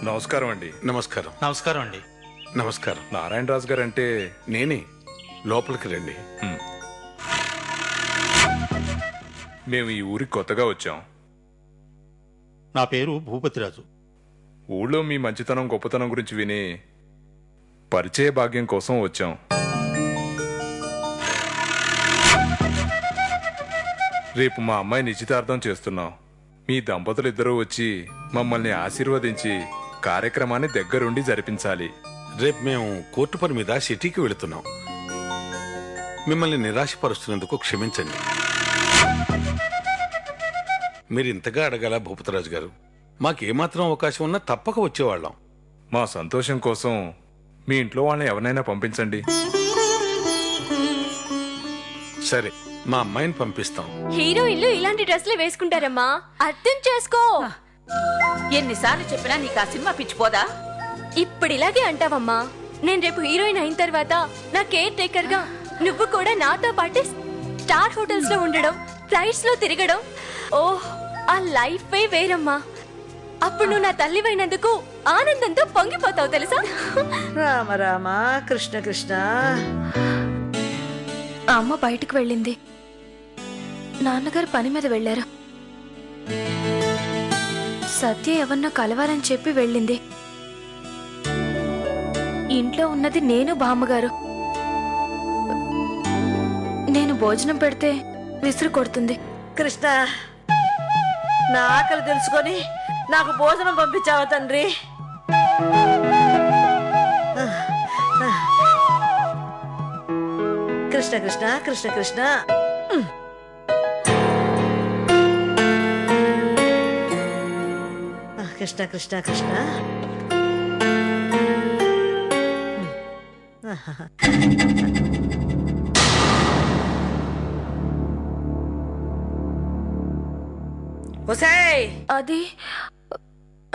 నమస్కారం అండి. నమస్కారం. నమస్కారం అండి. నమస్కారం. నారాయణరాజు గారు అంటే నేనే. లోపలికి రండి. మేము ఈ ఊరికి కొత్తగా వచ్చాం. నా పేరు భూపతిరాజు. ఊళ్ళో మీ మంచితనం గొప్పతనం గురించి విని పరిచయ భాగ్యం కోసం వచ్చాం. రేపు మా అమ్మాయి నిశ్చితార్థం చేస్తున్నాం. మీ దంపతులు ఇద్దరూ వచ్చి మమ్మల్ని ఆశీర్వదించి కార్యక్రమాన్ని దగ్గరుండి జరిపించాలి. రేపు మేము కోర్టు పని మీద సిటీకి వెళుతున్నాం. మిమ్మల్ని నిరాశపరుస్తున్నందుకు క్షమించండి. మీరు ఇంతగా అడగాల భూపతిరాజు గారు? మాకేమాత్రం అవకాశం ఉన్నా తప్పక వచ్చేవాళ్ళం. మా సంతోషం కోసం మీ ఇంట్లో వాళ్ళని ఎవరినైనా పంపించండి. సరే, మా అమ్మాయిని పంపిస్తాం. హీరోయిన్లు ఇలాంటి డ్రెస్లు వేసుకుంటారమ్మా, అర్థం చేసుకో. ఎన్నిసార్లు చెప్పినా నీకు ఆ సినిమా పిచ్చిపోదా? ఇప్పుడు ఇలాగే అంటావమ్మా. నేను రేపు హీరోయిన్ అయిన తర్వాత నా కేర్ టేకర్ గా నువ్వు కూడా నాతో పాటు స్టార్ హోటల్స్ లో ఉండడం, ఫ్లైట్స్ లో తిరగడం, ఓహ్ ఆ లైఫ్ వేరమ్మా. అప్పుడు నువ్వు నా తల్లివైనందుకు ఆనందంతో పొంగిపోతావు తెలుసా. రామ రామ కృష్ణ కృష్ణ. అమ్మ బయటికి వెళ్ళింది, నాన్నగారు పని మీద వెళ్లారు. సత్య ఎవరినో కలవాలని చెప్పి వెళ్ళింది. ఇంట్లో ఉన్నది నేను బామ్మగారు. నేను భోజనం పెడితే విసురు కొడుతుంది. కృష్ణ, నా ఆకలి తెలుసుకొని నాకు భోజనం పంపించావా తండ్రి? కృష్ణ కృష్ణ కృష్ణ కృష్ణ. కృష్ణ కృష్ణ కృష్ణ. ఒసేయ్, అది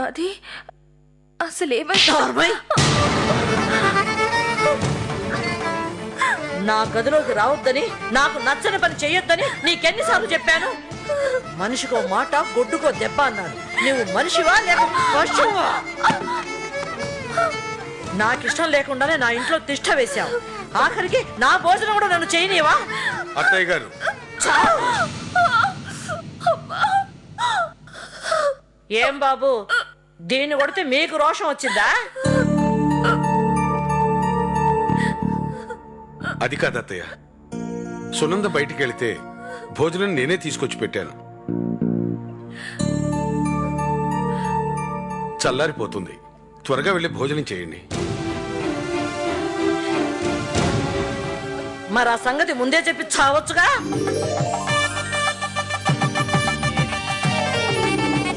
అది అసలేమై నా గదిలోకి రావద్దని, నాకు నచ్చని పని చెయ్యొద్దని నీకెన్నిసార్లు చెప్పాను? మనిషికో మాట గొడ్డుకో దెబ్బ అన్నాను. నువ్వు మనిషివా లేక పశువా? నాకిష్టం లేకుండానే నా ఇంట్లో తిష్ట వేశావు. ఆఖరికి నా భోజనం కూడా నన్ను చేయనివా? అత్తయ్య గారు, ఏం బాబు, దీన్ని కొడితే మీకు రోషం వచ్చిందా? అది కాదు అత్తయ్య. సునంద బయటికి వెళితే భోజనం నేనే తీసుకొచ్చి పెట్టాను. చల్లారిపోతుంది. త్వరగా వెళ్ళి భోజనం చేయండి. మరి ఆ సంగతి ముందే చెప్పి చావచ్చుగా.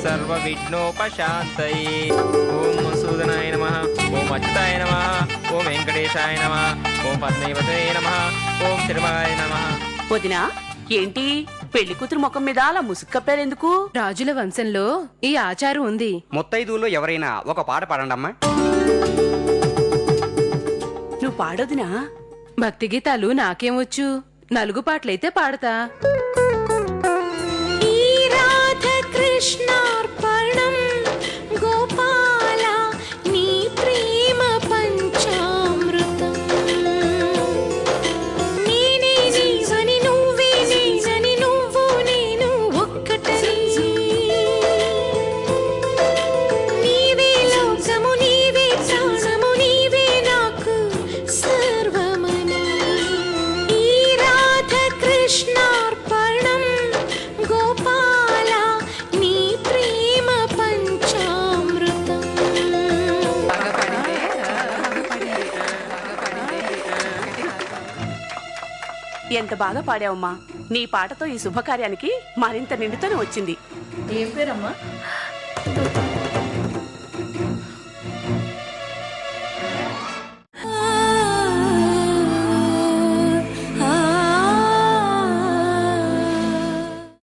సర్వ విఘ్నోపశాంతయే. ఓం మసూదనాయ నమః, ఓం అచ్యుతాయ నమః, ఓం వెంకటేశాయ నమః, ఓం పద్మవతే నమః, ఓం తిరుమలాయ నమః. వదినా, ఏంటి పెళ్లి కూతురు ముఖం మీద అలా ముసుక్కప్పారెందుకు? రాజుల వంశంలో ఈ ఆచారం ఉంది. ముత్తైదువులో ఎవరైనా ఒక పాట పాడండమ్మా. నువ్వు పాడొదినా? భక్తి గీతాలు నాకేం వచ్చు, నలుగు పాటలైతే పాడతా. కృష్ణార్పణం గోపాల నీ ప్రేమ పంచామృతం. నేనే నీవని నువ్వే నేనని నువ్వు నేను ఒక్కటని. నీవే లోకము నీవే ప్రాణము నీవే నాకు సర్వమని. ఈ రాధ కృష్ణార్పణం గోపాల నీ ప్రేమ పంచామృతం. ఎంత బాగా పాడావమ్మా. నీ పాటతో ఈ శుభకార్యానికి మరింత నిండుతనం వచ్చింది. ఏం పేరమ్మా?